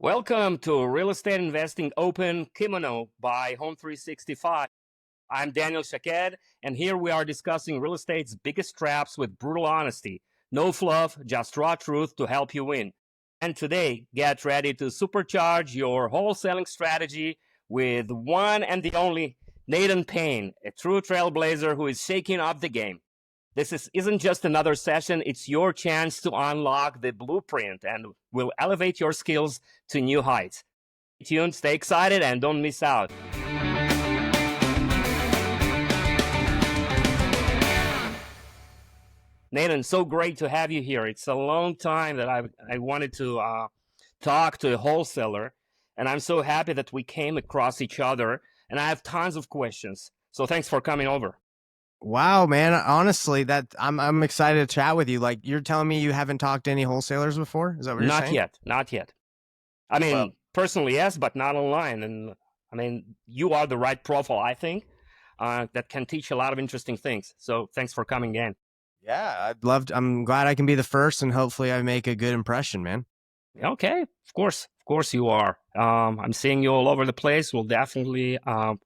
Welcome to Real Estate Investing Open Kimono by Home 365. I'm Daniel Shaked, and here we are discussing real estate's biggest traps with brutal honesty. No fluff, just raw truth to help you win. And today, get ready to supercharge your wholesaling strategy with one and the only Nathan Payne, a true trailblazer who is shaking up the game. Isn't just another session, it's your chance to unlock the blueprint and will elevate your skills to new heights. Stay tuned, stay excited, and don't miss out. Nathan, so great to have you here. It's a long time that I wanted to talk to a wholesaler, and I'm so happy that we came across each other, and I have tons of questions. So thanks for coming over. Wow, man. Honestly, I'm excited to chat with you. Like, you're telling me you haven't talked to any wholesalers before? Is that what you're saying? Not yet. I mean, personally, yes, but not online. And I mean, you are the right profile, I think, that can teach a lot of interesting things. So thanks for coming in. Yeah, I'm glad I can be the first, and hopefully I make a good impression, man. Okay, of course you are. I'm seeing you all over the place. We'll definitely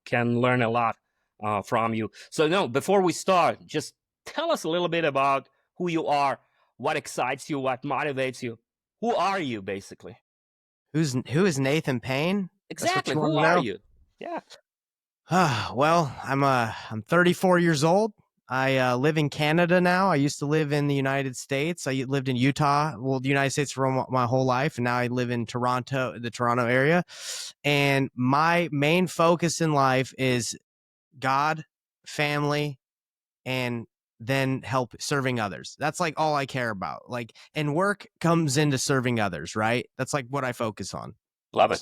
can learn a lot from you. So no, before we start, just tell us a little bit about who you are, what excites you, what motivates you. Who are you, basically? Who is Nathan Payne? Exactly. Who are you? Yeah. Well, I'm 34 years old. I live in Canada now. I used to live in the United States. I lived in Utah, the United States for my whole life, and now I live in Toronto, the Toronto area. And my main focus in life is God, family, and then help serving others. That's like all I care about. Like, and work comes into serving others, right? That's like what I focus on. Love it.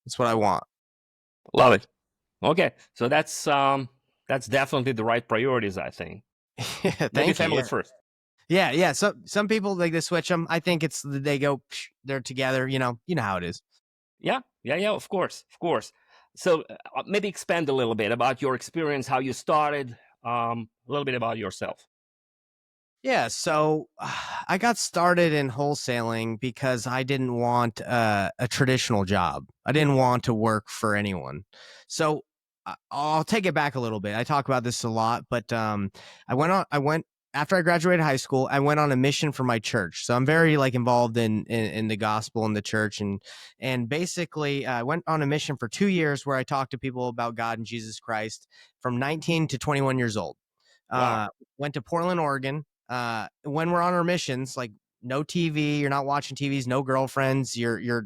That's what I want. Love it. Okay, so that's definitely the right priorities, I think. Maybe family first. Yeah. So some people like they switch them. I think they go they're together. You know how it is. Yeah. Of course. So maybe expand a little bit about your experience, how you started, a little bit about yourself. Yeah, so I got started in wholesaling because I didn't want a traditional job. I didn't want to work for anyone. So I'll take it back a little bit. I talk about this a lot, but I went after I graduated high school. I went on a mission for my church. So I'm very involved in the gospel and the church, and basically I went on a mission for 2 years where I talked to people about God and Jesus Christ from 19 to 21 years old. Wow. Went to Portland, Oregon. When we're on our missions, like no TV, you're not watching TVs, no girlfriends, you're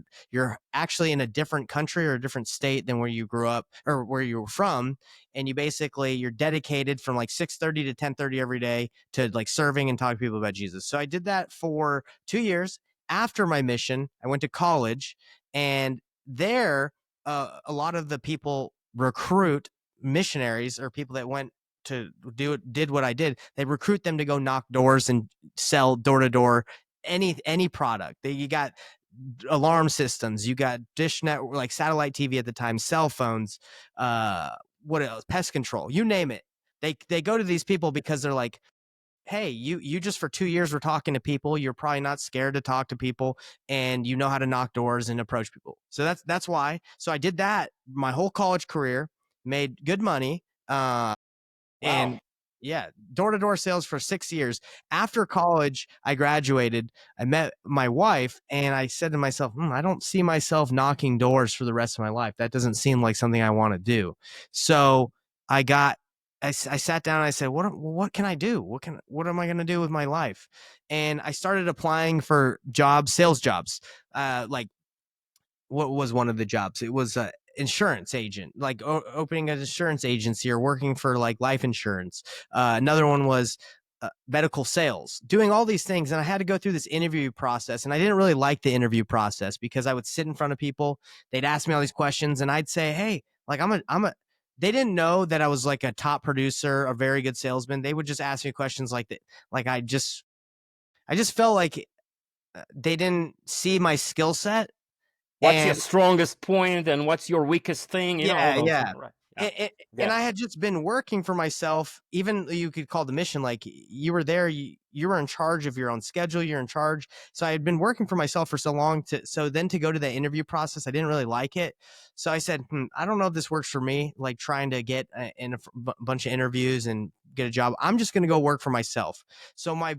actually in a different country or a different state than where you grew up or where you were from. And you're dedicated from 6:30 to 10:30 every day to serving and talking to people about Jesus. So I did that for 2 years. After my mission, I went to college, and there, a lot of the people recruit missionaries or people that went to did what I did. They recruit them to go knock doors and sell door to door any product. You got alarm systems, you got dish network, like satellite TV at the time, cell phones, what else, pest control, you name it. They go to these people because they're like, hey, you just for 2 years were talking to people. You're probably not scared to talk to people, and you know how to knock doors and approach people. So that's why. So I did that my whole college career, made good money. And yeah, door-to-door sales for 6 years. After college, I graduated. I met my wife, and I said to myself, I don't see myself knocking doors for the rest of my life. That doesn't seem like something I want to do. So I sat down and I said, what can I do? What am I going to do with my life? And I started applying for sales jobs. What was one of the jobs? It was insurance agent, opening an insurance agency or working for life insurance. Another one was medical sales, doing all these things. And I had to go through this interview process, and I didn't really like the interview process because I would sit in front of people. They'd ask me all these questions, and I'd say, hey, they didn't know that I was a top producer, a very good salesman. They would just ask me questions like that. I just felt like they didn't see my skill set. What's your strongest point and what's your weakest thing? Yeah. Yeah. And Yeah. I had just been working for myself. Even you could call the mission, like you were there, you were in charge of your own schedule, you're in charge. So I had been working for myself for so long so then to go to the interview process, I didn't really like it. So I said, I don't know if this works for me, like trying to get in a bunch of interviews and get a job. I'm just going to go work for myself. So my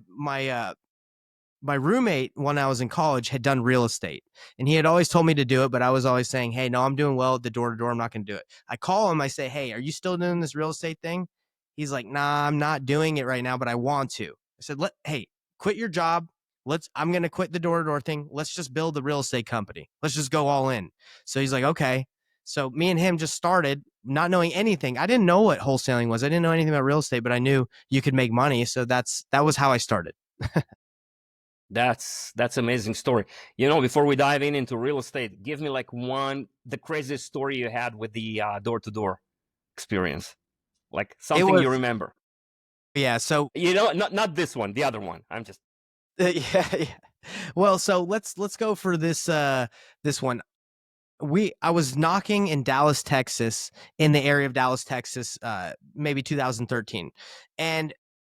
roommate when I was in college had done real estate, and he had always told me to do it, but I was always saying, hey, no, I'm doing well at the door to door. I'm not going to do it. I call him. I say, hey, are you still doing this real estate thing? He's like, nah, I'm not doing it right now, but I want to. I said, hey, quit your job. I'm going to quit the door to door thing. Let's just build a real estate company. Let's just go all in. So he's like, okay. So me and him just started not knowing anything. I didn't know what wholesaling was. I didn't know anything about real estate, but I knew you could make money. So that was how I started. That's amazing story. Before we dive into real estate, give me like the craziest story you had with the door-to-door experience, like It something you was, remember. yeah. So Not this one, the other one. I'm just yeah. Well, so let's go for this one. I was knocking in Dallas, Texas, in the area of Dallas, Texas, maybe 2013. And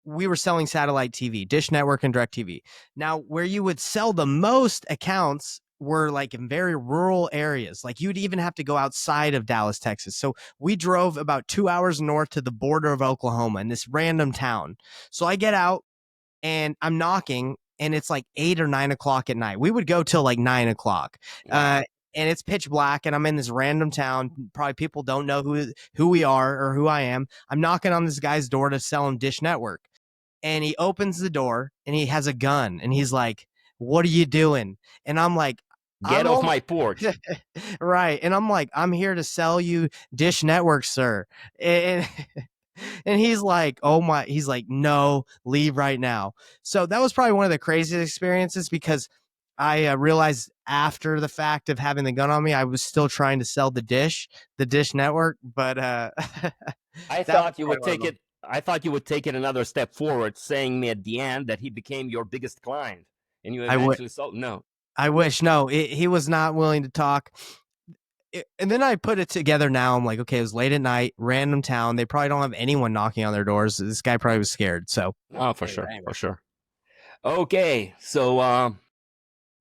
we were selling satellite TV, Dish Network and DirecTV. Now, where you would sell the most accounts were like in very rural areas. Like you'd even have to go outside of Dallas, Texas. So we drove about 2 hours north to the border of Oklahoma in this random town. So I get out and I'm knocking, and it's like 8 or 9 o'clock at night. We would go till like 9 o'clock. wow. And it's pitch black, and I'm in this random town. Probably people don't know who we are or who I am. I'm knocking on this guy's door to sell him Dish Network. And he opens the door and he has a gun and he's like, "What are you doing?" And I'm like, Get I'm off only my porch. right. And I'm like, I'm here to sell you Dish Network, sir. And and he's like, oh my, he's like, no, leave right now. So that was probably one of the craziest experiences because I realized after the fact of having the gun on me, I was still trying to sell the Dish Network, but that I was thought you probably would one of take them. it. I thought you would take it another step forward, saying me at the end that he became your biggest client, and you I would. eventually sold. No, I wish. No, he was not willing to talk. And then I put it together now. I'm like, okay, it was late at night, random town. They probably don't have anyone knocking on their doors. This guy probably was scared. So, oh, for anyway, sure, for sure. Okay, so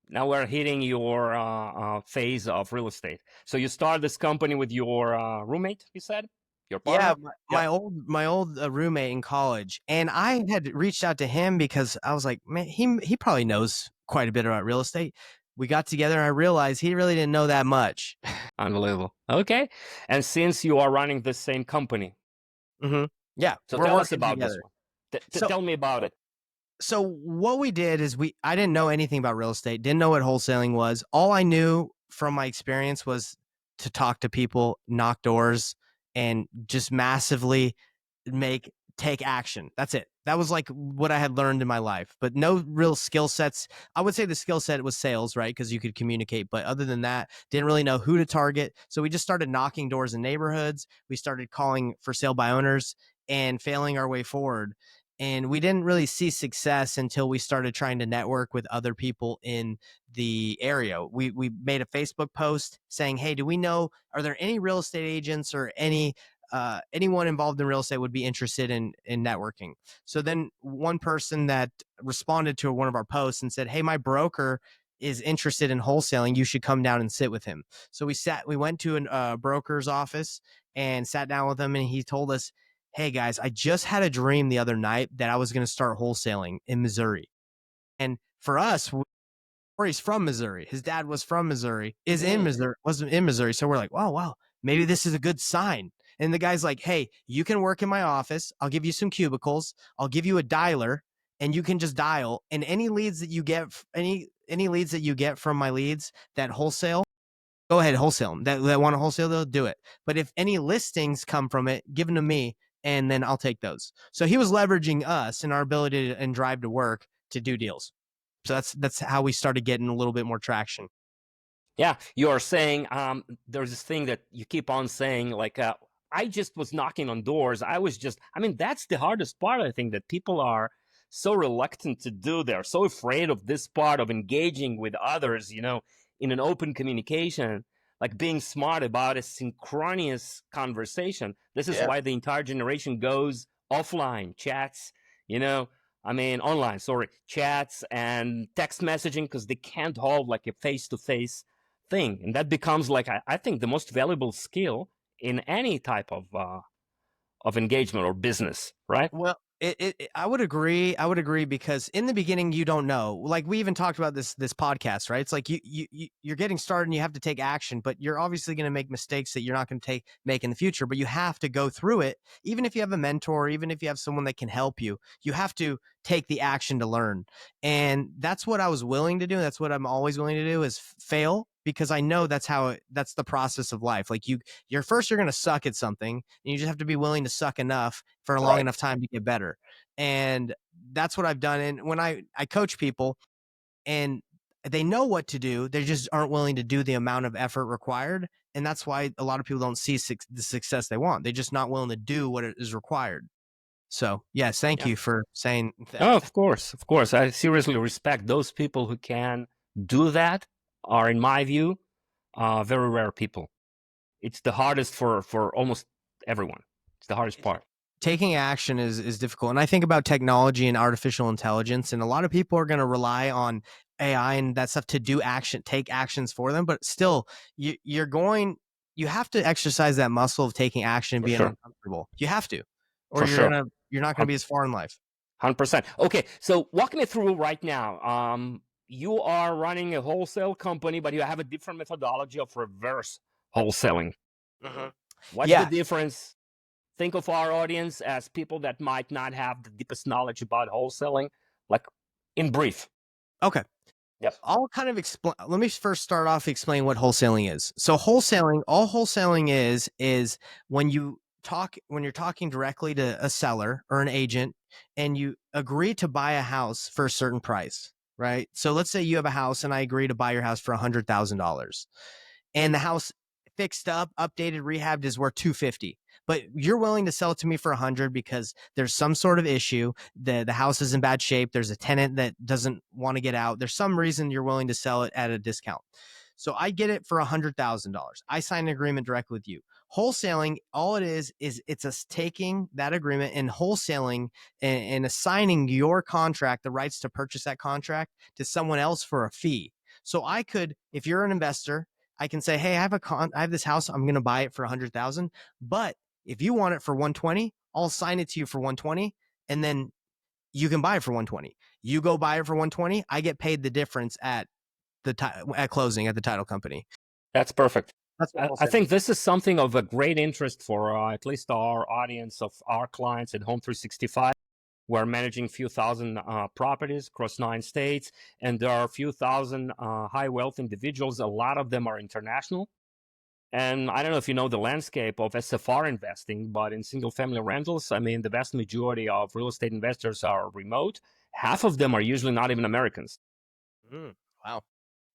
now we're hitting your phase of real estate. So you start this company with your roommate, you said, your yeah, partner. Yeah, my old roommate in college, and I had reached out to him because I was like, man, he probably knows quite a bit about real estate. We got together, and I realized he really didn't know that much. unbelievable. Okay, and since you are running the same company, hmm Yeah, so we're tell us working about this together. one. So Tell me about it. so what we did is I didn't know anything about real estate, didn't know what wholesaling was. All I knew from my experience was to talk to people, knock doors, and just massively take action. That's it. That was like what I had learned in my life, but no real skill sets. I would say the skill set was sales, right? Because you could communicate, but other than that, didn't really know who to target. So we just started knocking doors in neighborhoods. We started calling for sale by owners and failing our way forward. And we didn't really see success until we started trying to network with other people in the area. We made a Facebook post saying, "Hey, do we know? Are there any real estate agents or anyone involved in real estate would be interested in networking?" So then one person that responded to one of our posts and said, "Hey, my broker is interested in wholesaling. You should come down and sit with him." So we went to a broker's office and sat down with him, and he told us, "Hey guys, I just had a dream the other night that I was going to start wholesaling in Missouri." And for us, he's from Missouri. His dad was from Missouri, was in Missouri. So we're like, "Oh, wow, maybe this is a good sign." And the guy's like, "Hey, you can work in my office. I'll give you some cubicles. I'll give you a dialer, and you can just dial. And any leads that you get, any leads that you get from my leads that wholesale, go ahead, wholesale them. That want to wholesale, they'll do it. But if any listings come from it, give them to me, and then I'll take those." So he was leveraging us and our ability and drive to work to do deals. So that's how we started getting a little bit more traction. Yeah, you're saying there's this thing that you keep on saying, like, I just was knocking on doors. I mean, that's the hardest part, I think, that people are so reluctant to do. They're so afraid of this part of engaging with others, in an open communication. like being smart about a synchronous conversation. This is Yeah. why the entire generation goes offline, chats, you know, I mean, online, sorry, chats and text messaging, because they can't hold like a face to face thing. And that becomes like, I think, the most valuable skill in any type of engagement or business, right? Well, I would agree. I would agree because in the beginning you don't know. Like we even talked about this podcast, right? It's like you're getting started and you have to take action, but you're obviously going to make mistakes that you're not going to make in the future. But you have to go through it, even if you have a mentor, even if you have someone that can help you. You have to take the action to learn, and that's what I was willing to do. That's what I'm always willing to do is fail, because I know that's that's the process of life. Like you're going to suck at something, and you just have to be willing to suck enough for a long Right. enough time to get better. And that's what I've done. And when I coach people and they know what to do, they just aren't willing to do the amount of effort required. And that's why a lot of people don't see the success they want. They're just not willing to do what is required. So yes, thank Yeah. you for saying that. Oh, of course, of course. I seriously respect those people who can do that. Are, in my view, very rare people. It's the hardest for almost everyone. It's the hardest part. Taking action is difficult. And I think about technology and artificial intelligence, and a lot of people are going to rely on AI and that stuff to do take actions for them. But still, you have to exercise that muscle of taking action and For being sure. uncomfortable. You have to, or For sure. you're not going to be as far in life. 100%. Okay, so walk me through right now. You are running a wholesale company, but you have a different methodology of reverse wholesaling. Mm-hmm. What's the difference? Think of our audience as people that might not have the deepest knowledge about wholesaling, like in brief. Okay. Yep. I'll kind of explain. Let me first start off explaining what wholesaling is. So wholesaling, all wholesaling is when you're talking directly to a seller or an agent and you agree to buy a house for a certain price, right? So let's say you have a house and I agree to buy your house for $100,000, and the house fixed up, updated, rehabbed is worth $250. But you're willing to sell it to me for $100 because there's some sort of issue. The house is in bad shape. There's a tenant that doesn't want to get out. There's some reason you're willing to sell it at a discount. So I get it for $100,000. I sign an agreement directly with you. Wholesaling, all it is it's us taking that agreement and wholesaling and assigning your contract, the rights to purchase that contract, to someone else for a fee. So I could, if you're an investor, I can say, hey, I have this house. I'm going to buy it for 100,000. But if you want it for 120, I'll sign it to you for 120, and then you can buy it for 120. You go buy it for 120. I get paid the difference at closing at the title company. That's perfect. That's what I think this is something of a great interest for at least our audience of our clients at Home 365. We're managing a few thousand properties across 9 states, and there are a few thousand high wealth individuals. A lot of them are international. And I don't know if you know the landscape of SFR investing, but in single family rentals, I mean, the vast majority of real estate investors are remote. Half of them are usually not even Americans. Wow.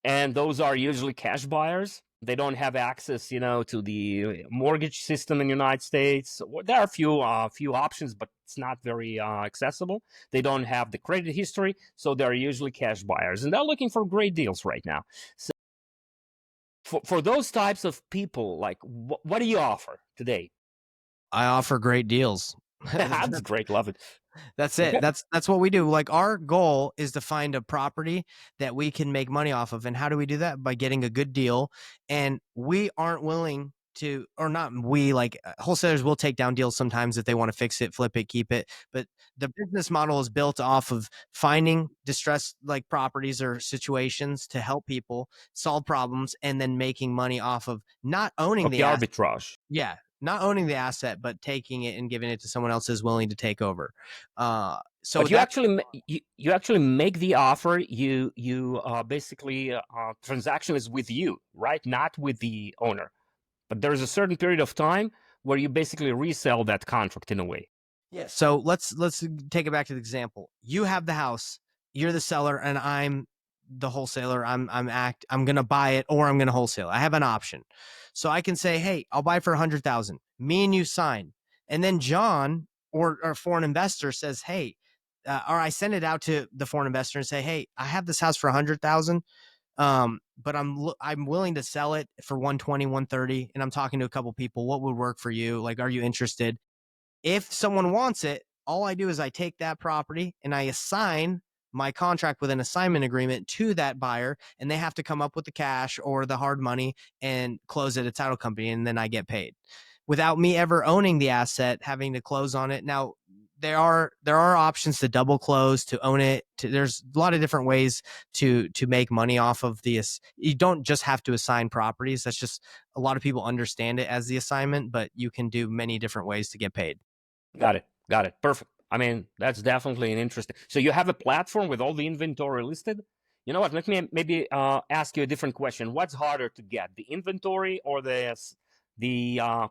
And those are usually cash buyers. They don't have access, to the mortgage system in the United States. There are a few options, but it's not very accessible. They don't have the credit history, so they're usually cash buyers, and they're looking for great deals right now. So for those types of people, like, what do you offer today? I offer great deals. That's great. Love it. That's it. Okay. That's what we do. Like our goal is to find a property that we can make money off of. And how do we do that? By getting a good deal. And we aren't willing to, or not we, like wholesalers will take down deals sometimes if they want to fix it, flip it, keep it. But the business model is built off of finding distressed like properties or situations to help people solve problems and then making money off of not owning the arbitrage. Yeah, not owning the asset, but taking it and giving it to someone else who's willing to take over. So but you actually make the offer. You basically transaction is with you, right? Not with the owner. But there's a certain period of time where you basically resell that contract in a way. Yeah. So let's take it back to the example. You have the house, you're the seller, and I'm the wholesaler. I'm gonna buy it or I'm gonna wholesale. I have an option. So I can say, hey, I'll buy for 100,000. Me and you sign. And then John or a foreign investor says, hey, or I send it out to the foreign investor and say, hey, I have this house for 100,000. But I'm willing to sell it for 120, 130, and I'm talking to a couple people. What would work for you? Like, are you interested? If someone wants it, all I do is I take that property and I assign my contract with an assignment agreement to that buyer, and they have to come up with the cash or the hard money and close at a title company, and then I get paid without me ever owning the asset, having to close on it. Now, there are options to double close, to own it. There's a lot of different ways to make money off of this. You don't just have to assign properties. That's just, a lot of people understand it as the assignment, but you can do many different ways to get paid. Got it. Got it. Perfect. I mean, that's definitely an interesting. So you have a platform with all the inventory listed. You know what? Let me maybe ask you a different question. What's harder to get, the inventory or the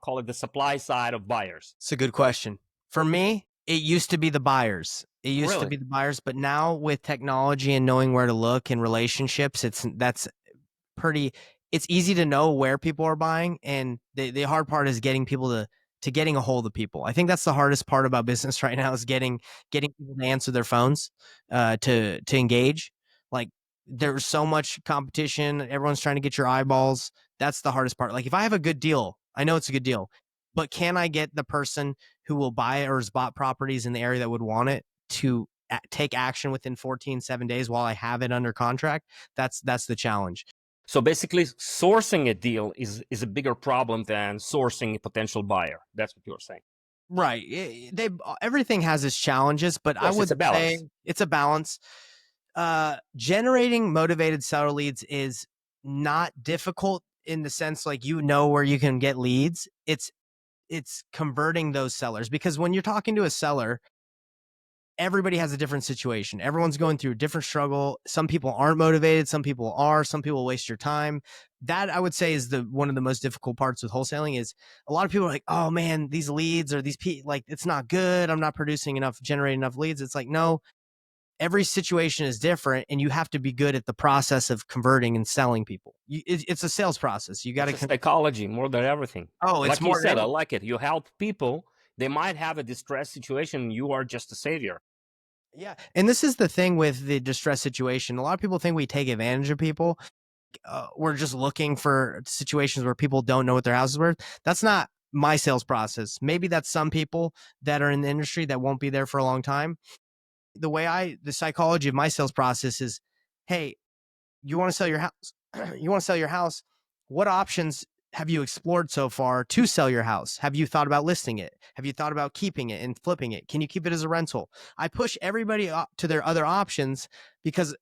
call it the supply side of buyers? It's a good question. For me, it used to be the buyers. It used to Really? be the buyers, but now with technology and knowing where to look and relationships, that's pretty, it's easy to know where people are buying, and the hard part is getting people to getting a hold of people. I think that's the hardest part about business right now, is getting people to answer their phones, to engage. Like, there's so much competition, everyone's trying to get your eyeballs. That's the hardest part. Like, if I have a good deal, I know it's a good deal, but can I get the person who will buy it or has bought properties in the area that would want it to take action within 7 days while I have it under contract? That's the challenge. So basically, sourcing a deal is a bigger problem than sourcing a potential buyer. That's what you're saying. Right. They everything has its challenges, but Of I course, it's would a say balance. it's a balance. Generating motivated seller leads is not difficult, in the sense, like, you know where you can get leads. It's converting those sellers, because when you're talking to a seller, everybody has a different situation. Everyone's going through a different struggle. Some people aren't motivated, some people are, some people waste your time. That, I would say, is the one of the most difficult parts with wholesaling. Is a lot of people are like, "Oh man, these leads, or like, it's not good. I'm not producing enough, generating enough leads." It's like, no, every situation is different, and you have to be good at the process of converting and selling people. It's a sales process. You got It's to a psychology more than everything. Oh, it's Like you more said, than I anything. like it. You help people. They might have a distressed situation. You are just a savior. Yeah. And this is the thing with the distress situation. A lot of people think we take advantage of people. We're just looking for situations where people don't know what their house is worth. That's not my sales process. Maybe that's some people that are in the industry that won't be there for a long time. The psychology of my sales process is, hey, you want to sell your house? You want to sell your house? What options have you explored so far to sell your house? Have you thought about listing it? Have you thought about keeping it and flipping it? Can you keep it as a rental? I push everybody up to their other options, because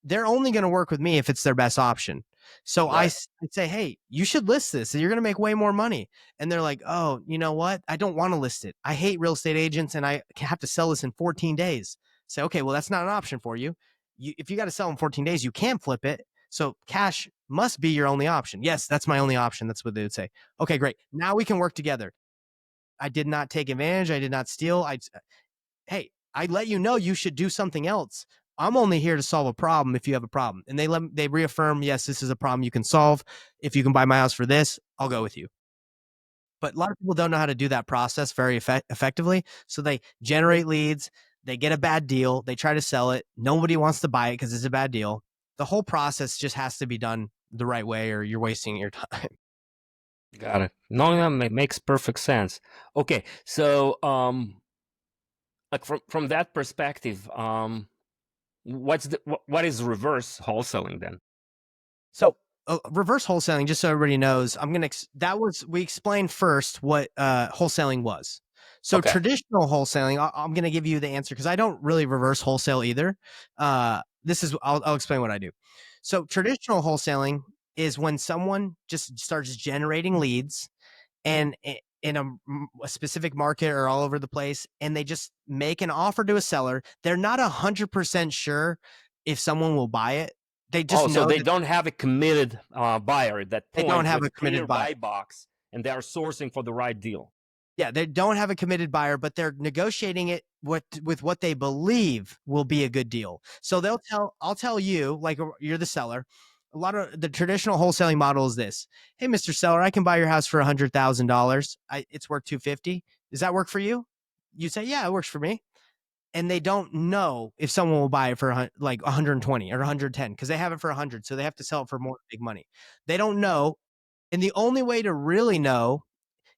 they're only going to work with me if it's their best option. So Right. I'd say, hey, you should list this. You're going to make way more money. And they're like, oh, you know what? I don't want to list it. I hate real estate agents, and I have to sell this in 14 days. Say, okay, well, that's not an option for you. If you got to sell in 14 days, you can flip it. So cash must be your only option. Yes, that's my only option. That's what they would say. Okay, great. Now we can work together. I did not take advantage. I did not steal. Hey, I let you know you should do something else. I'm only here to solve a problem if you have a problem. And they reaffirm, yes, this is a problem you can solve. If you can buy my house for this, I'll go with you. But a lot of people don't know how to do that process very effectively. So they generate leads, they get a bad deal, they try to sell it. Nobody wants to buy it because it's a bad deal. The whole process just has to be done the right way, or you're wasting your time. Got it. No, that makes perfect sense. Okay, so like from that perspective, what is reverse wholesaling then? So reverse wholesaling, just so everybody knows, we explained first what wholesaling was. So Okay. traditional wholesaling, I'm going to give you the answer, because I don't really reverse wholesale either. I'll explain what I do. So traditional wholesaling is when someone just starts generating leads, and in a specific market or all over the place, and they just make an offer to a seller. They're not 100% sure if someone will buy it. They just Oh, so know they that don't have a committed buyer at that they don't point have with a a clear committed buyer. buy box, and they are sourcing for the right deal. Yeah, they don't have a committed buyer, but they're negotiating it with what they believe will be a good deal. So I'll tell you, like, you're the seller. A lot of the traditional wholesaling model is this: hey, Mr. Seller, I can buy your house for $100,000. It's worth 250. Does that work for you? You say, yeah, it works for me. and they don't know if someone will buy it for like 120 or 110 because they have it for 100, so they have to sell it for more big money. They don't know, and the only way to really know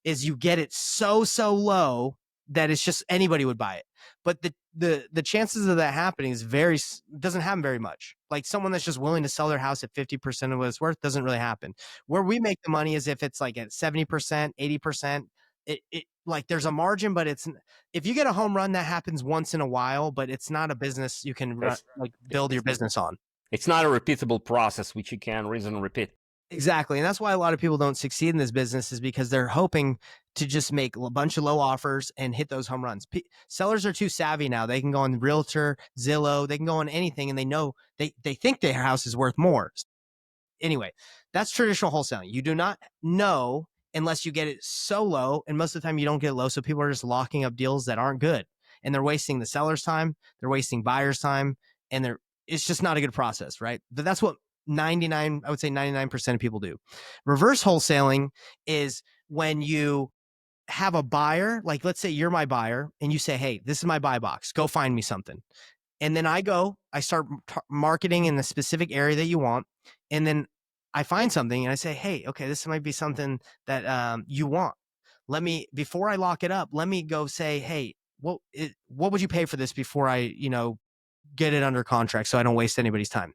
is you get it so low that it's just anybody would buy it. But the chances of that happening is doesn't happen very much. Like someone that's just willing to sell their house at 50% of what it's worth doesn't really happen. Where we make the money is if it's like at 70%, 80%. It like there's a margin, but it's if you get a home run that happens once in a while, but it's not a business you can Yes. like build your business on. It's not a repeatable process which you can reason and repeat. Exactly. And that's why a lot of people don't succeed in this business, is because they're hoping to just make a bunch of low offers and hit those home runs. Sellers are too savvy now. They can go on Realtor, Zillow, they can go on anything, and they know they think their house is worth more. Anyway, that's traditional wholesaling. You do not know unless you get it so low. And most of the time you don't get it low. So people are just locking up deals that aren't good, and they're wasting the seller's time. They're wasting buyer's time, and it's just not a good process, right? But that's what I would say 99% of people do. Reverse wholesaling is when you have a buyer, like let's say you're my buyer and you say, hey, this is my buy box, go find me something. And then I start marketing in the specific area that you want. And then I find something and I say, hey, okay, this might be something that you want. Before I lock it up, let me go say, hey, what would you pay for this before I, get it under contract so I don't waste anybody's time?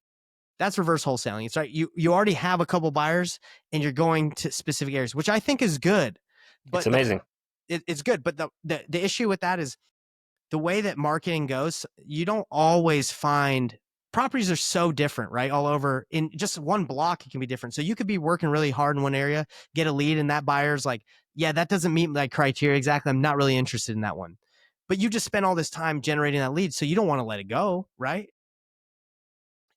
That's reverse wholesaling. It's right. You already have a couple buyers and you're going to specific areas, which I think is good. But It's amazing. it's good. But the issue with that is the way that marketing goes, you don't always find properties are so different, right? All over in just one block, it can be different. So you could be working really hard in one area, get a lead, and that buyer's like, yeah, that doesn't meet my criteria exactly. I'm not really interested in that one. But you just spent all this time generating that lead, so you don't want to let it go, right?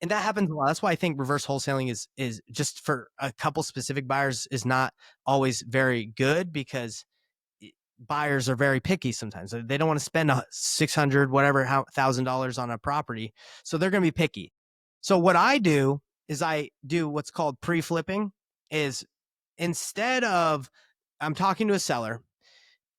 And that happens a lot. That's why I think reverse wholesaling is just for a couple specific buyers is not always very good, because buyers are very picky sometimes. They don't want to spend $600 whatever $1,000 on a property, so they're going to be picky. So what I do is I do what's called pre-flipping. Is instead of I'm talking to a seller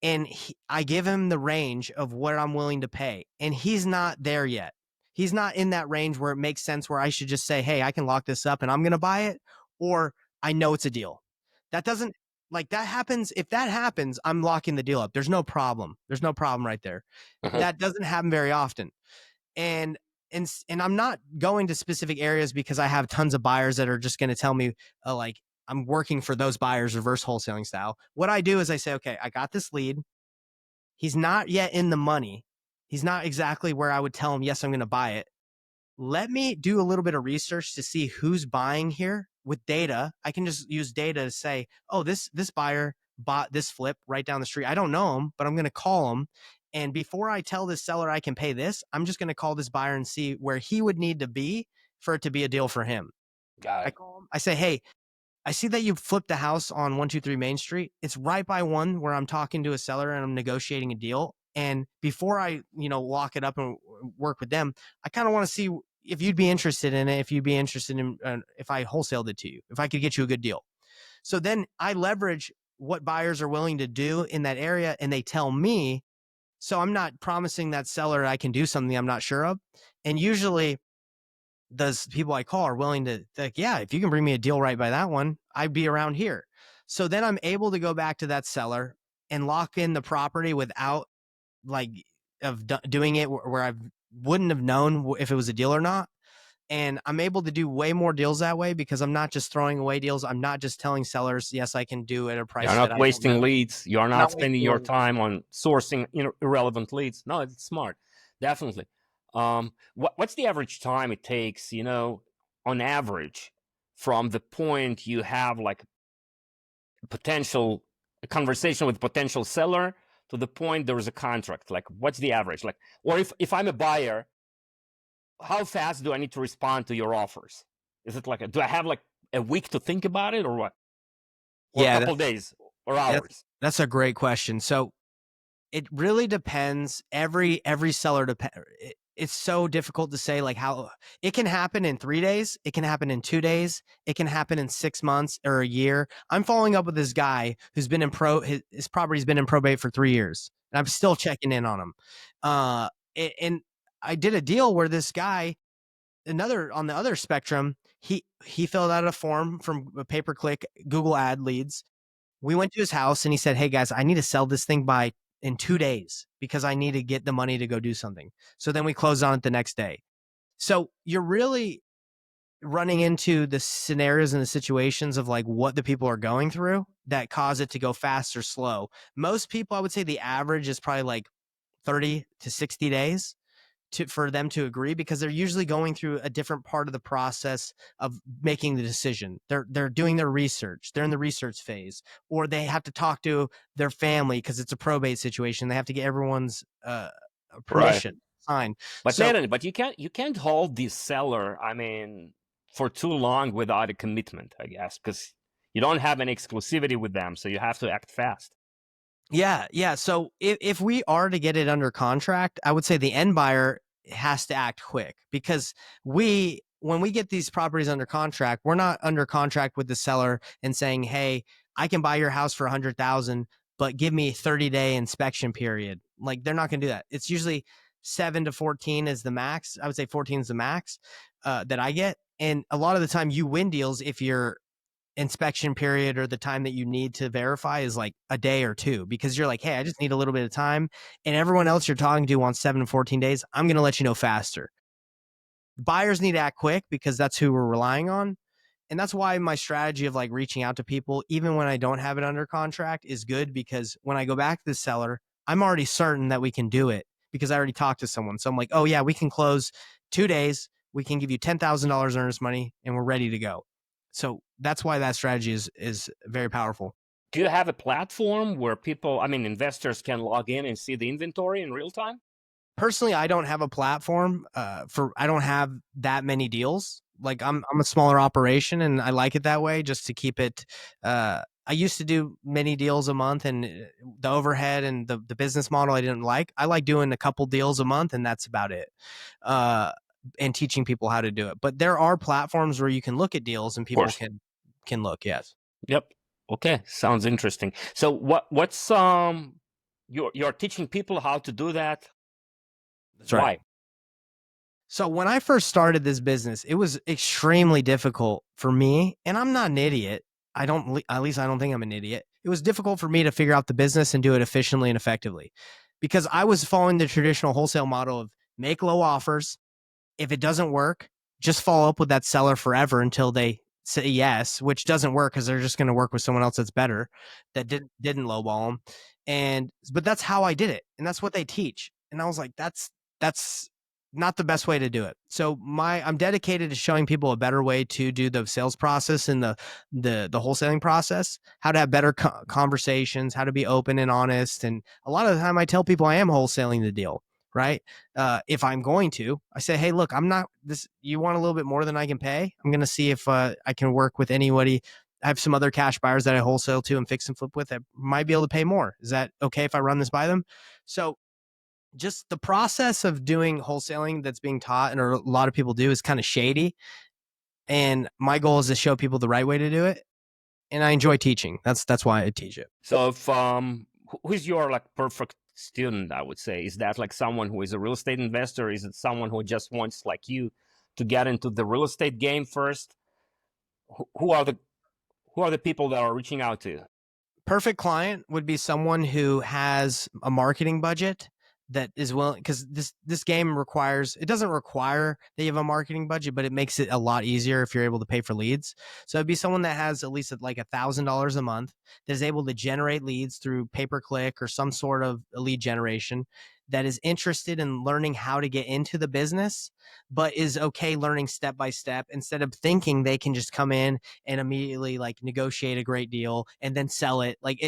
and I give him the range of what I'm willing to pay, and he's not there yet. He's not in that range where it makes sense where I should just say, hey, I can lock this up and I'm going to buy it, or I know it's a deal. That doesn't like that happens. If that happens, I'm locking the deal up. There's no problem. There's no problem right there. That doesn't happen very often. And I'm not going to specific areas because I have tons of buyers that are just going to tell me like I'm working for those buyers reverse wholesaling style. What I do is I say, okay, I got this lead. He's not yet in the money. He's not exactly where I would tell him, yes, I'm going to buy it. Let me do a little bit of research to see who's buying here with data. I can just use data to say, oh, this buyer bought this flip right down the street. I don't know him, but I'm going to call him. And before I tell this seller I can pay this, I'm just going to call this buyer and see where he would need to be for it to be a deal for him. Got I it. call him. I say, hey, I see that you flipped the house on 123 Main Street. It's right by one where I'm talking to a seller and I'm negotiating a deal. And before I, lock it up and work with them, I kind of want to see if you'd be interested in it, if you'd be interested in if I wholesaled it to you, if I could get you a good deal. So then I leverage what buyers are willing to do in that area, and they tell me. So I'm not promising that seller I can do something I'm not sure of. And usually those people I call are willing to, like, yeah, if you can bring me a deal right by that one, I'd be around here. So then I'm able to go back to that seller and lock in the property without like doing it where I wouldn't have known if it was a deal or not. And I'm able to do way more deals that way because I'm not just throwing away deals. I'm not just telling sellers, yes, I can do at a price You're that not I don't wasting know. leads. You're I'm not not spending wasting your money. time on sourcing irrelevant leads. No, it's smart. Definitely. What's the average time it takes, on average, from the point you have like a conversation with potential seller to the point there is a contract? Like, what's the average? Like, or if I'm a buyer, how fast do I need to respond to your offers? Is it like, do I have like a week to think about it, or what? Or a Yeah, couple days or that's, hours? that's a great question. So it really depends. Every seller it's so difficult to say like how it can happen in 3 days. It can happen in 2 days. It can happen in 6 months or a year. I'm following up with this guy who's been his property's been in probate for 3 years, and I'm still checking in on him. And I did a deal where this guy, another on the other spectrum, he filled out a form from a pay-per-click Google ad leads. We went to his house and he said, "Hey guys, I need to sell this thing by in 2 days because I need to get the money to go do something." So then we closed on it the next day. So you're really running into the scenarios and the situations of like what the people are going through that cause it to go fast or slow. Most people, I would say the average is probably like 30 to 60 days for them to agree, because they're usually going through a different part of the process of making the decision. They're doing their research. They're in the research phase, or they have to talk to their family because it's a probate situation. They have to get everyone's Right. permission signed. But So Nathan, but you can't hold the seller, I mean, for too long without a commitment, I guess, because you don't have any exclusivity with them, so you have to act fast. yeah. So if we are to get it under contract, I would say the end buyer has to act quick, because when we get these properties under contract, we're not under contract with the seller and saying, "Hey, I can buy your house for 100,000, but give me a 30-day inspection period." Like, they're not going to do that. It's usually 7 to 14 is the max. I would say 14 is the max that I get. And a lot of the time you win deals if your inspection period or the time that you need to verify is like a day or two, because you're like, "Hey, I just need a little bit of time." And everyone else you're talking to wants 7 to 14 days. I'm going to let you know faster. Buyers need to act quick because that's who we're relying on. And that's why my strategy of like reaching out to people, even when I don't have it under contract, is good, because when I go back to the seller, I'm already certain that we can do it because I already talked to someone. So I'm like, "Oh yeah, we can close 2 days. We can give you $10,000 earnest money and we're ready to go." So that's why that strategy is very powerful. Do you have a platform where people, I mean, investors can log in and see the inventory in real time? Personally, I don't have a platform I don't have that many deals. Like, I'm a smaller operation and I like it that way, just to keep it. I used to do many deals a month, and the overhead and the business model I didn't like. I like doing a couple deals a month, and that's about it. Uh, and teaching people how to do it. But there are platforms where you can look at deals and Of people course. can look. Yes, Yep. Okay. Sounds interesting. So what's you're teaching people how to do that? that's right. Why? So when I first started this business, it was extremely difficult for me, and I'm not an idiot. At least I don't think I'm an idiot. It was difficult for me to figure out the business and do it efficiently and effectively, because I was following the traditional wholesale model of make low offers. If it doesn't work, just follow up with that seller forever until they say yes, which doesn't work because they're just going to work with someone else that's better, that didn't lowball them. But that's how I did it, and that's what they teach. And I was like, that's not the best way to do it. So I'm dedicated to showing people a better way to do the sales process and the wholesaling process, how to have better conversations, how to be open and honest. And a lot of the time I tell people I am wholesaling the deal, right? If I'm going to, I say, "Hey, look, I'm not this. You want a little bit more than I can pay? I'm going to see if I can work with anybody. I have some other cash buyers that I wholesale to and fix and flip with that might be able to pay more. Is that okay if I run this by them?" So just the process of doing wholesaling that's being taught and a lot of people do is kind of shady. And my goal is to show people the right way to do it. And I enjoy teaching. That's why I teach it. So if who's your like perfect student, I would say? Is that like someone who is a real estate investor? Is it someone who just wants like you to get into the real estate game first? Who are the people that are reaching out to you? Perfect client would be someone who has a marketing budget that is willing, because this game it doesn't require that you have a marketing budget, but it makes it a lot easier if you're able to pay for leads. So it'd be someone that has at least like $1,000 a month, that is able to generate leads through pay-per-click or some sort of lead generation, that is interested in learning how to get into the business, but is okay learning step by step, instead of thinking they can just come in and immediately like negotiate a great deal and then sell it. Like,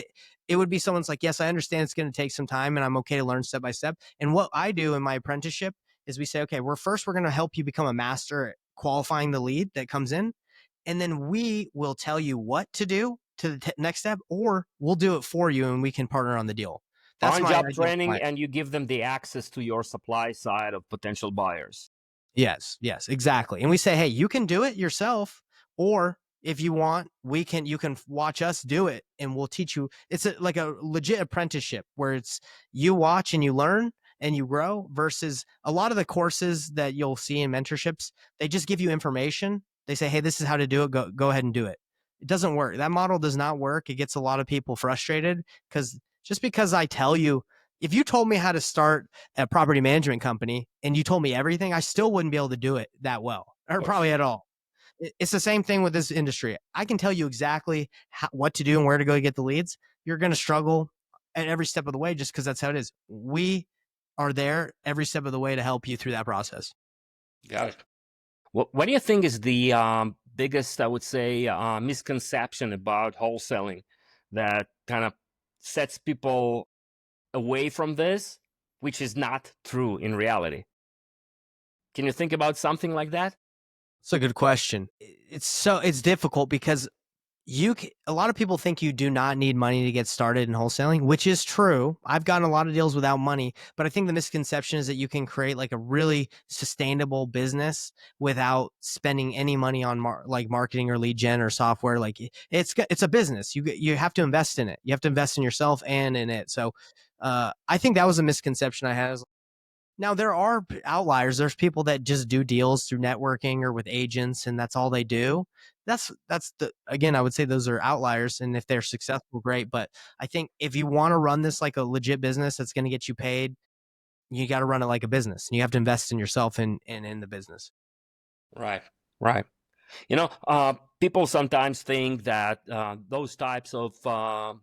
it would be someone's like, "Yes, I understand it's going to take some time and I'm okay to learn step by step." And what I do in my apprenticeship is we say, "Okay, we're going to help you become a master at qualifying the lead that comes in. And then we will tell you what to do to the next step, or we'll do it for you and we can partner on the deal." That's my On-job ideal training, client. and you give them the access to your supply side of potential buyers. Yes, exactly. And we say, "Hey, you can do it yourself, or if you want, you can watch us do it and we'll teach you." It's like a legit apprenticeship where it's you watch and you learn, and you grow, versus a lot of the courses that you'll see in mentorships, they just give you information. They say, hey, this is how to do it. Go ahead and do it. It doesn't work. That model does not work. It gets a lot of people frustrated because just because I tell you, if you told me how to start a property management company and you told me everything, I still wouldn't be able to do it that well, or probably at all. It's the same thing with this industry. I can tell you exactly what to do and where to go to get the leads. You're going to struggle at every step of the way just because that's how it is. We are there every step of the way to help you through that process. Got it. What do you think is the biggest, I would say, misconception about wholesaling that kind of sets people away from this, which is not true in reality? Can you think about something like that? It's a good question. It's difficult because a lot of people think you do not need money to get started in wholesaling, which is true. I've gotten a lot of deals without money, but I think the misconception is that you can create like a really sustainable business without spending any money on like marketing or lead gen or software. Like it's a business. You have to invest in it. You have to invest in yourself and in it. So I think that was a misconception I had. Now there are outliers. There's people that just do deals through networking or with agents, and that's all they do. That's again, I would say those are outliers, and if they're successful, great. But I think if you want to run this like a legit business that's going to get you paid, you got to run it like a business, and you have to invest in yourself and in the business. Right. Right. People sometimes think that those types of, I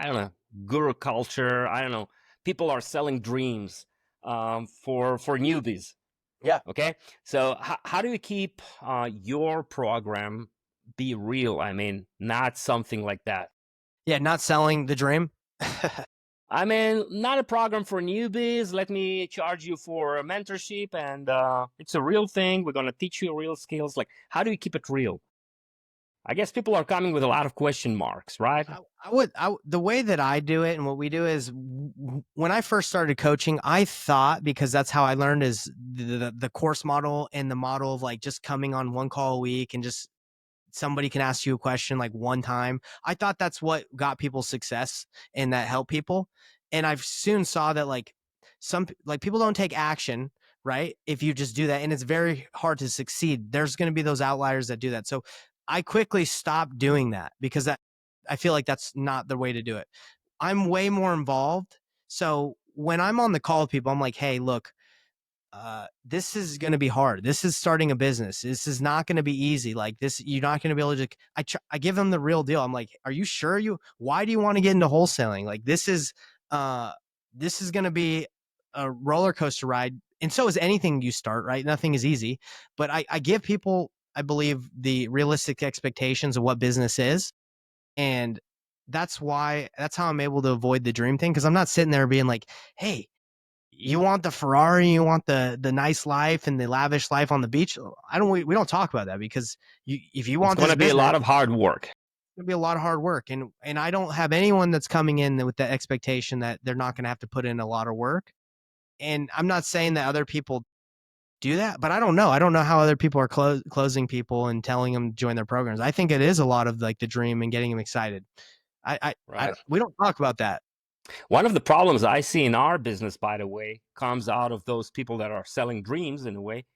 don't know, guru culture, I don't know, people are selling dreams for newbies. Yeah. Okay. So how do you keep your program be real? I mean, not something like that. Yeah, not selling the dream. I mean, not a program for newbies. Let me charge you for a mentorship, and it's a real thing. We're going to teach you real skills. Like, how do you keep it real? I guess people are coming with a lot of question marks, right? The way that I do it and what we do is when I first started coaching, I thought, because that's how I learned, is the course model and the model of like just coming on one call a week and just somebody can ask you a question like one time. I thought that's what got people success and that helped people. And I've soon saw that like people don't take action, right? If you just do that, and it's very hard to succeed. There's going to be those outliers that do that. So I quickly stopped doing that because I feel like that's not the way to do it. I'm way more involved. So when I'm on the call with people, I'm like, hey, look, this is going to be hard. This is starting a business. This is not going to be easy. Like this, you're not going to be able to, I give them the real deal. I'm like, are you sure why do you want to get into wholesaling? Like this is going to be a roller coaster ride. And so is anything you start, right? Nothing is easy, but I give people, I believe, the realistic expectations of what business is. And that's how I'm able to avoid the dream thing. Cause I'm not sitting there being like, hey, you want the Ferrari, you want the nice life and the lavish life on the beach. We don't talk about that because if you want, it's going to be a lot of hard work. It's going to be a lot of hard work. And I don't have anyone that's coming in with the expectation that they're not going to have to put in a lot of work. And I'm not saying that other people do that, but I don't know. I don't know how other people are closing people and telling them to join their programs. I think it is a lot of like the dream and getting them excited. We don't talk about that. One of the problems I see in our business, by the way, comes out of those people that are selling dreams in a way,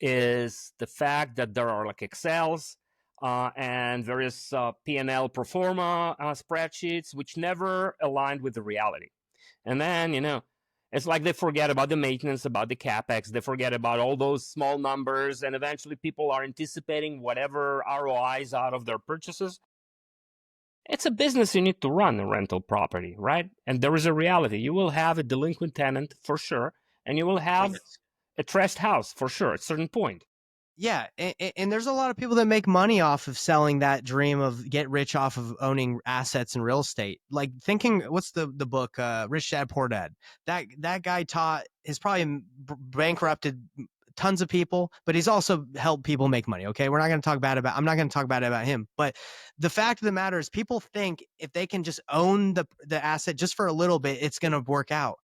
is the fact that there are like Excels and various P&L pro forma spreadsheets, which never aligned with the reality. And then, it's like they forget about the maintenance, about the CapEx. They forget about all those small numbers. And eventually people are anticipating whatever ROIs out of their purchases. It's a business you need to run, a rental property, right? And there is a reality. You will have a delinquent tenant for sure, and you will have a trashed house for sure at a certain point. Yeah, and there's a lot of people that make money off of selling that dream of get rich off of owning assets and real estate. Like thinking, what's the book, Rich Dad Poor Dad? That guy has probably bankrupted tons of people, but he's also helped people make money. Okay, I'm not going to talk bad about him. But the fact of the matter is, people think if they can just own the asset just for a little bit, it's going to work out.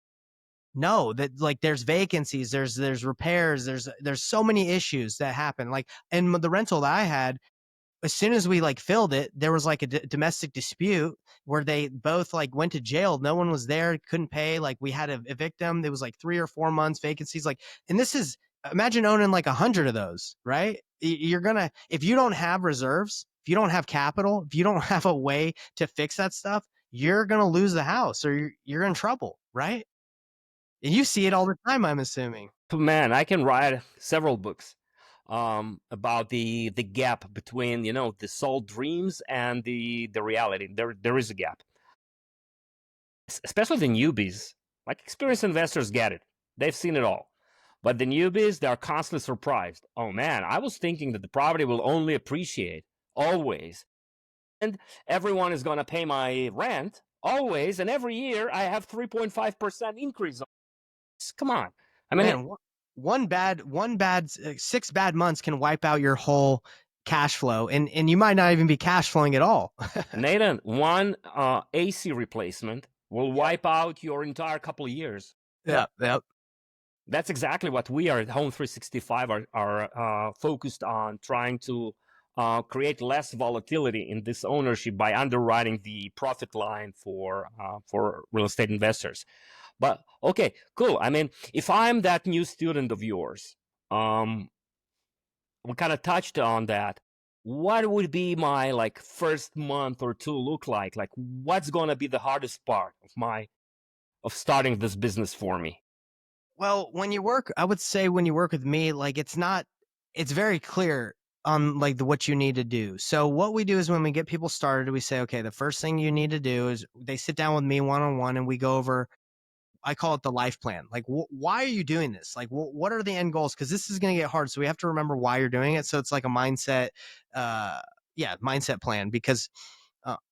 No, that like there's vacancies, there's repairs, there's so many issues that happen. Like, and the rental that I had, as soon as we like filled it, there was like a domestic dispute where they both like went to jail. No one was there, couldn't pay. Like we had to evict them. There was like 3 or 4 months vacancies. Like, and this is, imagine owning like 100 of those, right? You're gonna, if you don't have reserves, if you don't have capital, if you don't have a way to fix that stuff, you're gonna lose the house, or you're in trouble, right? And you see it all the time, I'm assuming. Man, I can write several books about the gap between the sold dreams and the reality. There is a gap, especially the newbies. Like experienced investors get it; they've seen it all. But the newbies, they are constantly surprised. Oh man, I was thinking that the property will only appreciate always, and everyone is going to pay my rent always, and every year I have 3.5% increase. Come on, I mean, Man, one bad 6 bad months can wipe out your whole cash flow, and you might not even be cash flowing at all. Nathan, one AC replacement will wipe out your entire couple of years. Yeah, yep. That's exactly what we are at Home 365 are focused on, trying to create less volatility in this ownership by underwriting the profit line for real estate investors. But okay, cool. I mean, if I'm that new student of yours, we kind of touched on that. What would be my like first month or two look like? Like, what's gonna be the hardest part of starting this business for me? Well, when you work, I would say when you work with me, like it's very clear on like what you need to do. So what we do is when we get people started, we say, okay, the first thing you need to do is they sit down with me one-on-one and we go over, I call it the life plan. Like, why are you doing this? Like, what are the end goals? Because this is going to get hard. So we have to remember why you're doing it. So it's like a mindset, mindset plan. Because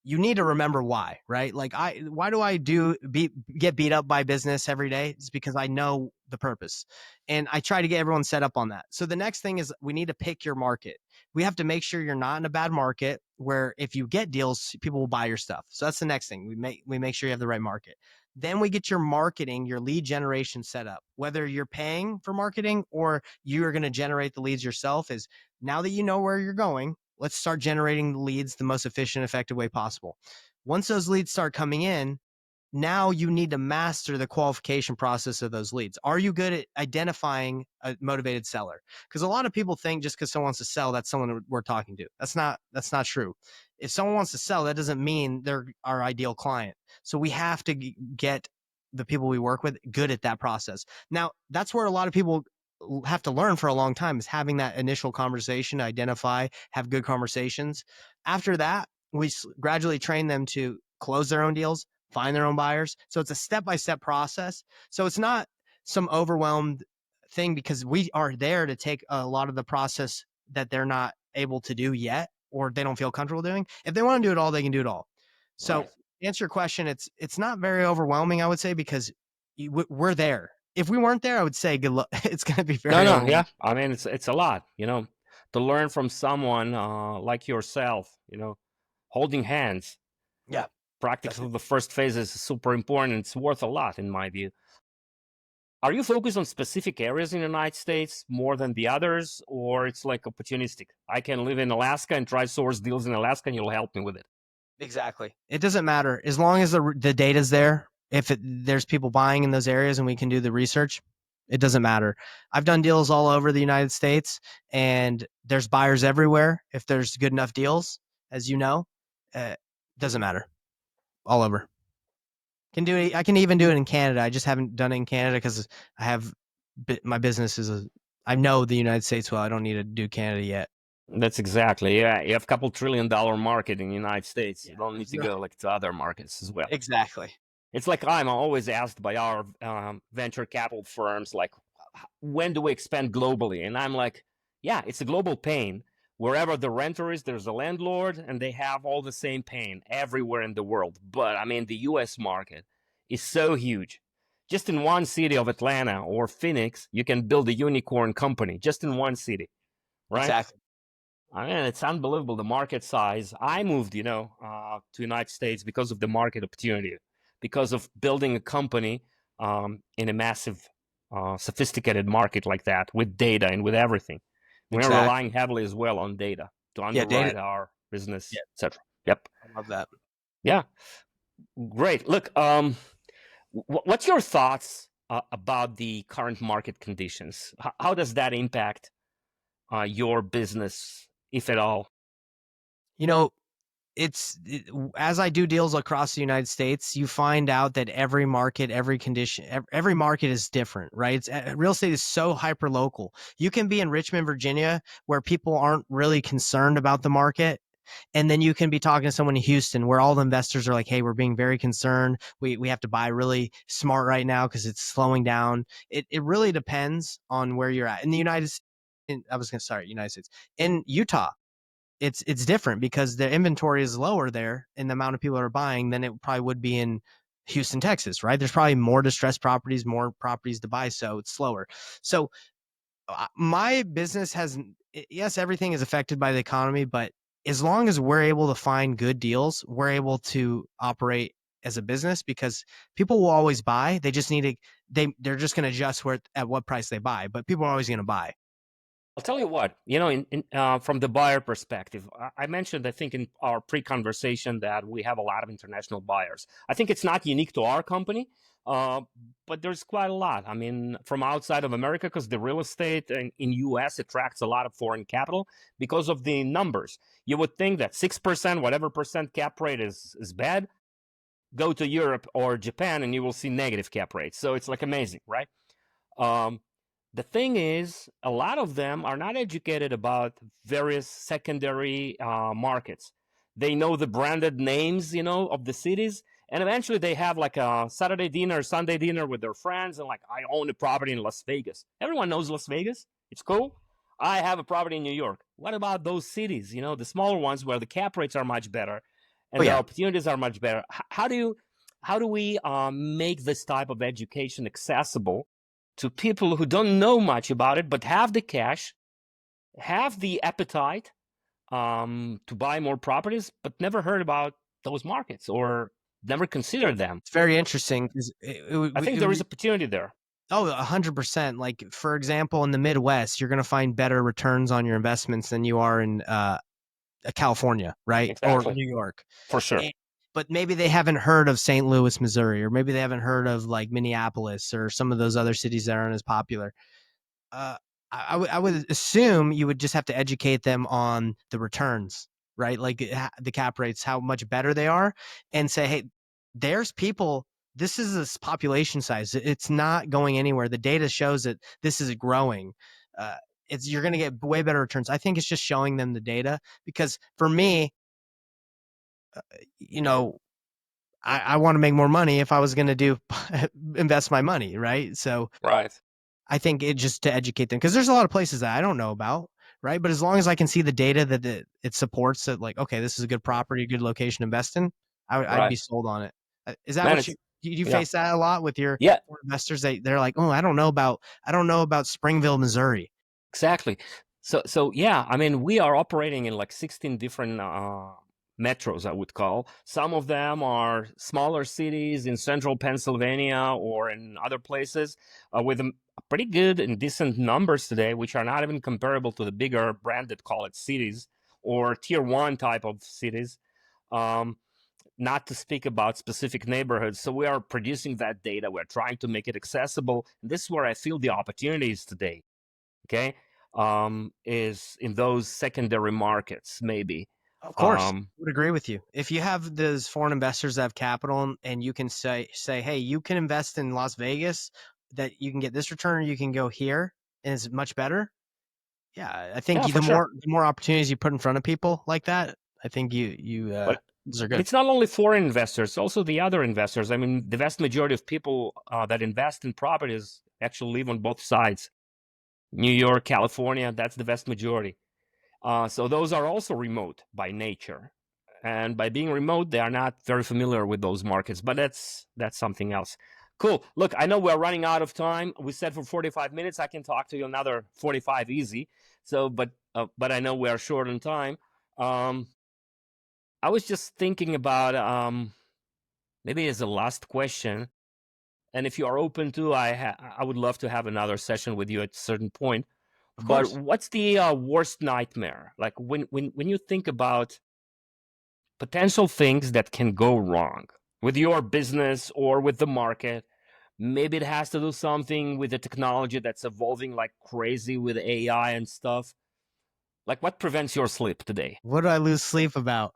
you need to remember why, right? Like, why do I get beat up by business every day? It's because I know the purpose, and I try to get everyone set up on that. So the next thing is we need to pick your market. We have to make sure you're not in a bad market where if you get deals, people will buy your stuff. So that's the next thing. We make sure you have the right market. Then we get your marketing, your lead generation set up. Whether you're paying for marketing or you are going to generate the leads yourself, is now that you know where you're going, let's start generating the leads the most efficient, effective way possible. Once those leads start coming in, now you need to master the qualification process of those leads. Are you good at identifying a motivated seller? Because a lot of people think just because someone wants to sell, that's someone we're talking to. That's not true. If someone wants to sell, that doesn't mean they're our ideal client. So we have to get the people we work with good at that process. Now, that's where a lot of people have to learn for a long time, is having that initial conversation, identify, have good conversations. After that, we gradually train them to close their own deals, find their own buyers. So it's a step-by-step process. So it's not some overwhelmed thing, because we are there to take a lot of the process that they're not able to do yet, or they don't feel comfortable doing. If they want to do it all, they can do it all. So Right. to answer your question, it's not very overwhelming, I would say, because we're there. If we weren't there, I would say good luck. It's going to be No, very no, overwhelming. yeah. I mean, it's a lot, to learn from someone like yourself. Holding hands. Yeah. Practically, the first phase is super important. It's worth a lot, in my view. Are you focused on specific areas in the United States more than the others, or it's like opportunistic? I can live in Alaska and try source deals in Alaska, and you'll help me with it. Exactly. It doesn't matter as long as the data's there. If there's people buying in those areas and we can do the research, it doesn't matter. I've done deals all over the United States, and there's buyers everywhere. If there's good enough deals, as you know, doesn't matter. All over. Can do it. I can even do it in Canada. I just haven't done it in Canada because I have my business I know the United States well. I don't need to do Canada yet. That's exactly, yeah. You have a couple $1 trillion market in the United States. Yeah. You don't need to go like to other markets as well. Exactly. It's like I'm always asked by our venture capital firms, like, when do we expand globally? And I'm like, yeah, it's a global pain. Wherever the renter is, there's a landlord, and they have all the same pain everywhere in the world. But I mean, the US market is so huge. Just in one city of Atlanta or Phoenix, you can build a unicorn company just in one city, right? Exactly. I mean, it's unbelievable, the market size. I moved, to United States because of the market opportunity, because of building a company in a massive, sophisticated market like that, with data and with everything. We're Exactly. relying heavily as well on data. to Yeah, data. underwrite our business, Yeah, etc. Yep. I love that. Yeah. Great. Look, what's your thoughts about the current market conditions? How does that impact your business, if at all? You know, as I do deals across the United States, you find out that every market, every condition, every market is different, right? Real estate is so hyper local. You can be in Richmond, Virginia, where people aren't really concerned about the market. And then you can be talking to someone in Houston where all the investors are like, hey, we're being very concerned. We have to buy really smart right now because it's slowing down. It really depends on where you're at. In the United States, United States. In Utah, it's different because the inventory is lower there and the amount of people that are buying than it probably would be in Houston, Texas, right? There's probably more distressed properties, more properties to buy, so it's slower. So my business has, yes, everything is affected by the economy, but as long as we're able to find good deals, we're able to operate as a business because people will always buy. They just need to, they're just going to adjust at what price they buy, but people are always going to buy. I'll tell you what, from the buyer perspective, I mentioned, I think in our pre-conversation that we have a lot of international buyers. I think it's not unique to our company, but there's quite a lot. I mean, from outside of America, because the real estate in US attracts a lot of foreign capital because of the numbers. You would think that 6%, whatever percent cap rate is bad. Go to Europe or Japan and you will see negative cap rates. So it's like amazing, right? Um, the thing is, a lot of them are not educated about various secondary markets. They know the branded names, of the cities, and eventually they have like a Saturday dinner, Sunday dinner with their friends, and like, I own a property in Las Vegas. Everyone knows Las Vegas. It's cool. I have a property in New York. What about those cities? The smaller ones where the cap rates are much better Oh and the yeah, opportunities are much better. How do we make this type of education accessible to people who don't know much about it, but have the cash, have the appetite to buy more properties, but never heard about those markets or never considered them? it's very interesting because I think there is opportunity there. oh, 100%. Like for example, in the Midwest, you're going to find better returns on your investments than you are in California, right? Or Exactly, New York. for sure. But maybe they haven't heard of St. Louis, Missouri, or maybe they haven't heard of like Minneapolis or some of those other cities that aren't as popular. Uh, I would assume you would just have to educate them on the returns, right? Like the cap rates, how much better they are, and say, hey, there's people. This is this population size. It's not going anywhere. The data shows that this is growing. Uh, you're going to get way better returns. I think it's just showing them the data because for me, you know, I want to make more money if I was going to do invest my money, right? So Right, I think it just to educate them because there's a lot of places that I don't know about, right? But as long as I can see the data that it supports that, like, okay, this is a good property, good location to invest in, I'd right. be sold on it. Is that Man, what it's you yeah, face that a lot with your yeah, investors? They're like, oh, I don't know about Springville, Missouri. exactly. So yeah, I mean, we are operating in like 16 different metros, I would call. Some of them are smaller cities in central Pennsylvania or in other places with pretty good and decent numbers today, which are not even comparable to the bigger branded, call it cities or tier one type of cities. Um, not to speak about specific neighborhoods. So we are producing that data. We're trying to make it accessible. And this is where I feel the opportunities today. Okay, is in those secondary markets, maybe. Of course, Um, I would agree with you. If you have those foreign investors that have capital and you can say, hey, you can invest in Las Vegas, that you can get this return, or you can go here, and it's much better. Yeah, I think yeah, for sure. the more opportunities you put in front of people like that, I think But those are but good. it's not only foreign investors, also the other investors. I mean, the vast majority of people that invest in properties actually live on both sides. New York, California, that's the vast majority. So those are also remote by nature. And by being remote, they are not very familiar with those markets, but that's something else. Cool. Look, I know we're running out of time. We said for 45 minutes. I can talk to you another 45 easy. So, but I know we are short on time. Um, I was just thinking about maybe as a last question, and if you are open to, I would love to have another session with you at a certain point. Of But course. what's the worst nightmare? Like when you think about potential things that can go wrong with your business or with the market. Maybe it has to do something with the technology that's evolving like crazy with AI and stuff. Like what prevents your sleep today? What do I lose sleep about?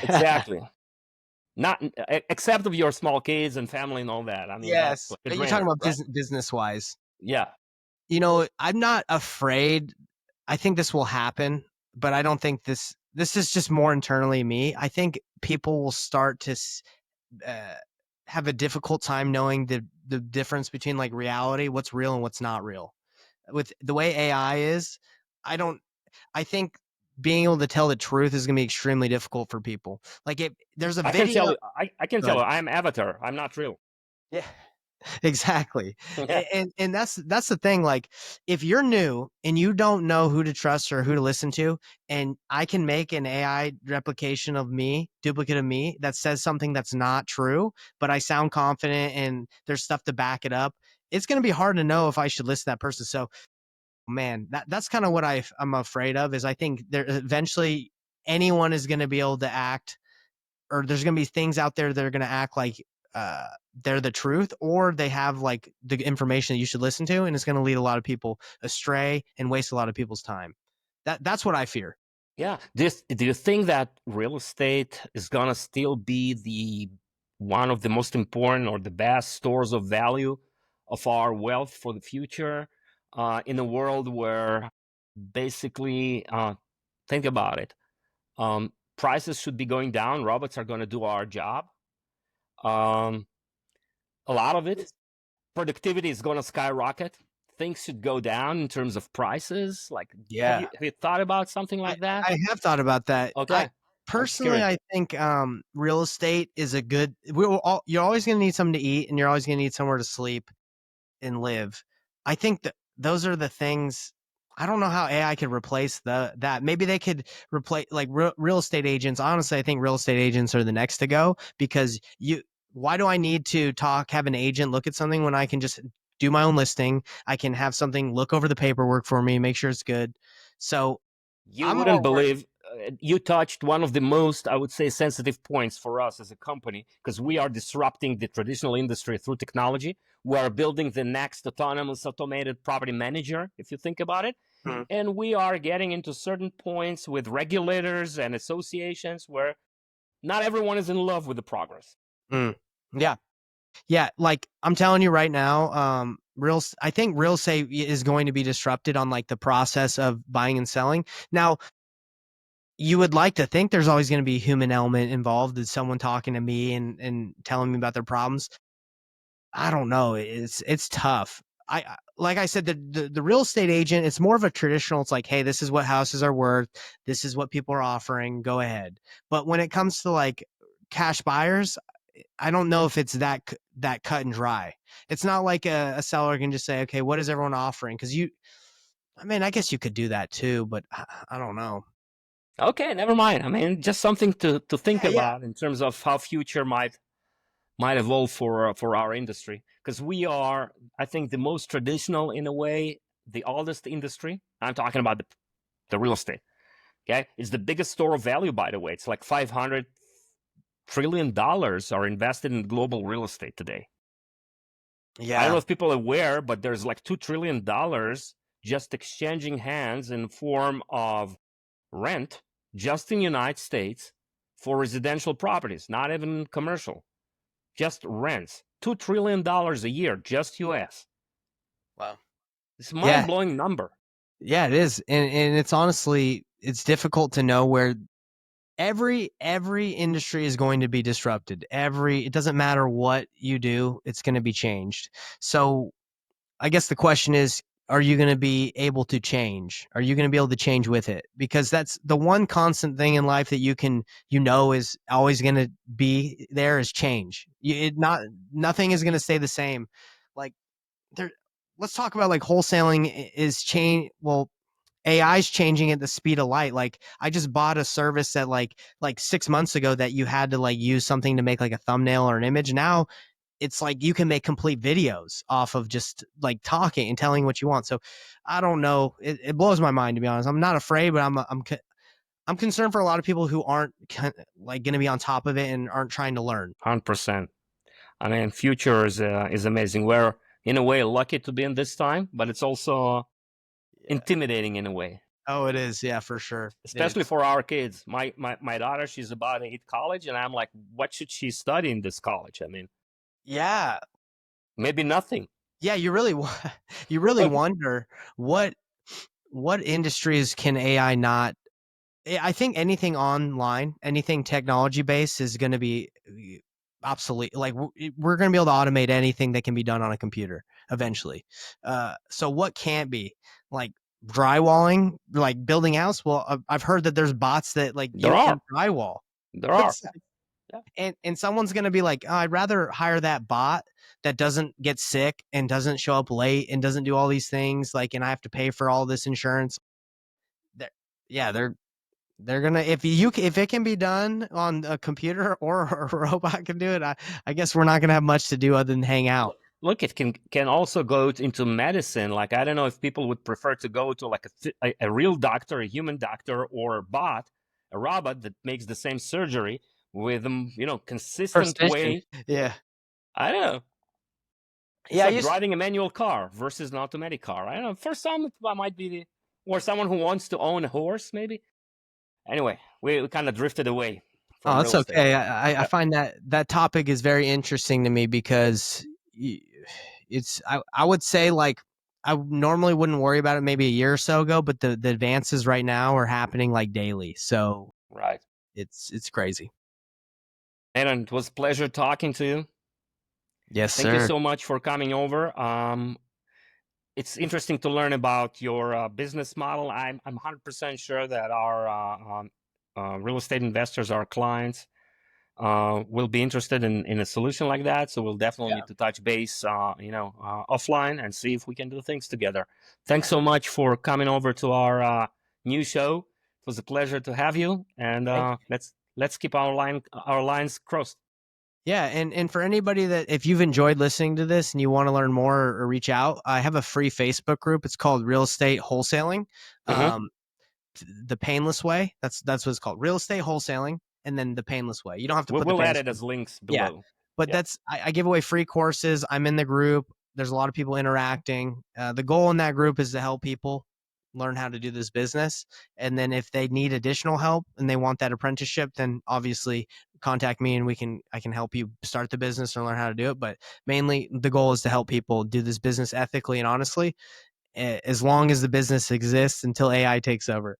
Exactly. Not except of your small kids and family and all that. I mean, that's Yes. like a You're talking drainer, about right? business wise. Yeah. I'm not afraid. I think this will happen, but I don't think this is just more internally me. I think people will start to uh, have a difficult time knowing the difference between like reality, what's real and what's not real. With the way AI is, I don't. I think being able to tell the truth is going to be extremely difficult for people. Like if there's a I can video, tell you, I can tell good. you, I'm Avatar. I'm not real. Yeah. Exactly. Yeah. And that's the thing, like, if you're new and you don't know who to trust or who to listen to, and I can make an AI replication of me, duplicate of me, that says something that's not true, but I sound confident and there's stuff to back it up, it's gonna be hard to know if I should listen to that person. So, man, that's kinda what I'm afraid of, is I think there eventually anyone is gonna be able to act, or there's going to be things out there that are going to act like uh, they're the truth, or they have like the information that you should listen to, and it's going to lead a lot of people astray and waste a lot of people's time. That's what I fear. Yeah. Do you think that real estate is gonna still be the one of the most important or the best stores of value of our wealth for the future in a world where basically think about it. Prices should be going down. Robots are going to do our job. Um, a lot of it. Productivity is going to skyrocket. Things should go down in terms of prices. Like, Yeah, have you thought about something I, like that? I have thought about that. I Okay, I'm just personally, curious. I think real estate is a good. You're always going to need something to eat, and you're always going to need somewhere to sleep and live. I think that those are the things. I don't know how AI could replace that. Maybe they could replace like real estate agents. Honestly, I think real estate agents are the next to go, because you. Why do I need to have an agent look at something when I can just do my own listing? I can have something look over the paperwork for me, make sure it's good. So You I'm wouldn't more worried. believe you touched one of the most, I would say, sensitive points for us as a company because we are disrupting the traditional industry through technology. We are building the next autonomous automated property manager, if you think about it. Mhm. And we are getting into certain points with regulators and associations where not everyone is in love with the progress. Mm. Yeah. Yeah, like I'm telling you right now, I think real estate is going to be disrupted on like the process of buying and selling. Now, you would like to think there's always going to be a human element involved, is someone talking to me and telling me about their problems. I don't know. It's tough. Like I said, the real estate agent, it's more of a traditional. It's like, hey, this is what houses are worth. This is what people are offering. Go ahead. But when it comes to like cash buyers, I don't know if it's that cut and dry. It's not like a seller can just say, okay, what is everyone offering? Because I mean, I guess you could do that too, but I don't know. Okay, never mind. I mean, just something to think Yeah, yeah, about in terms of how future might evolve for our industry because we are, I think, the most traditional in a way, the oldest industry. I'm talking about the real estate. Okay, it's the biggest store of value, by the way. It's like $500 trillion are invested in global real estate today. I don't know yeah. if people are aware, but there's like $2 trillion just exchanging hands in form of rent just in the United States for residential properties, not even commercial, just rents. $2 trillion a year, just US. Wow. It's a Yeah, mind-blowing number. yeah, it is, and it's honestly it's difficult to know where every industry is going to be disrupted. It doesn't matter what you do, it's going to be changed. So I guess the question is, are you going to be able to change? Are you going to be able to change with it? Because that's the one constant thing in life that is always going to be there, is change. Nothing is going to stay the same. Like there, let's talk about like wholesaling is change. Well, AI is changing at the speed of light. Like I just bought a service that like 6 months ago that you had to like use something to make like a thumbnail or an image. Now it's like you can make complete videos off of just like talking and telling what you want. So I don't know. It blows my mind, to be honest. I'm not afraid, but I'm concerned for a lot of people who aren't like going to be on top of it and aren't trying to learn. 100%. I mean, future is amazing. We're in a way lucky to be in this time, but it's also intimidating in a way. Oh, it is. Yeah, for sure. Especially for our kids. My daughter, she's about to hit college, and I'm like, what should she study in this college? I mean, yeah, maybe nothing. yeah. You really wonder what industries can AI not. I think anything online, anything technology based is going to be obsolete. Like we're going to be able to automate anything that can be done on a computer eventually. So what can't be, like drywalling, like building house? Well, I've heard that there's bots that like There you are. can drywall. There are. And someone's going to be like, oh, I'd rather hire that bot that doesn't get sick and doesn't show up late and doesn't do all these things, like, and I have to pay for all this insurance. They're gonna, if it can be done on a computer or a robot can do it, I guess we're not gonna have much to do other than hang out. Look, it can also go into medicine. Like, I don't know if people would prefer to go to like a real doctor, a human doctor, or a bot, a robot that makes the same surgery with consistent way. Yeah. I don't know. It's like driving a manual car versus an automatic car. I don't know. For some, it might be, or someone who wants to own a horse, maybe. Anyway, we kind of drifted away. Oh, that's okay. I find that topic is very interesting to me because it's, I would say, like, I normally wouldn't worry about it maybe a year or so ago, but the advances right now are happening like daily. So right, it's crazy. And it was a pleasure talking to you. Yes, sir. Thank you so much for coming over. It's interesting to learn about your business model. I'm 100% sure that our real estate investors, our clients, will be interested in a solution like that. So we'll definitely need to touch base, offline and see if we can do things together. Thanks so much for coming over to our new show. It was a pleasure to have you, and let's keep our lines crossed. Yeah, and for anybody that, if you've enjoyed listening to this and you want to learn more or reach out, I have a free Facebook group. It's called Real Estate Wholesaling. The Painless Way. That's what it's called. Real Estate Wholesaling, and then the Painless Way. You don't have to put we'll add it as links below. Yeah, but that's, I give away free courses. I'm in the group. There's a lot of people interacting. The goal in that group is to help people learn how to do this business. And then if they need additional help and they want that apprenticeship, then obviously contact me and I can help you start the business or learn how to do it. But mainly the goal is to help people do this business ethically and honestly, as long as the business exists until AI takes over.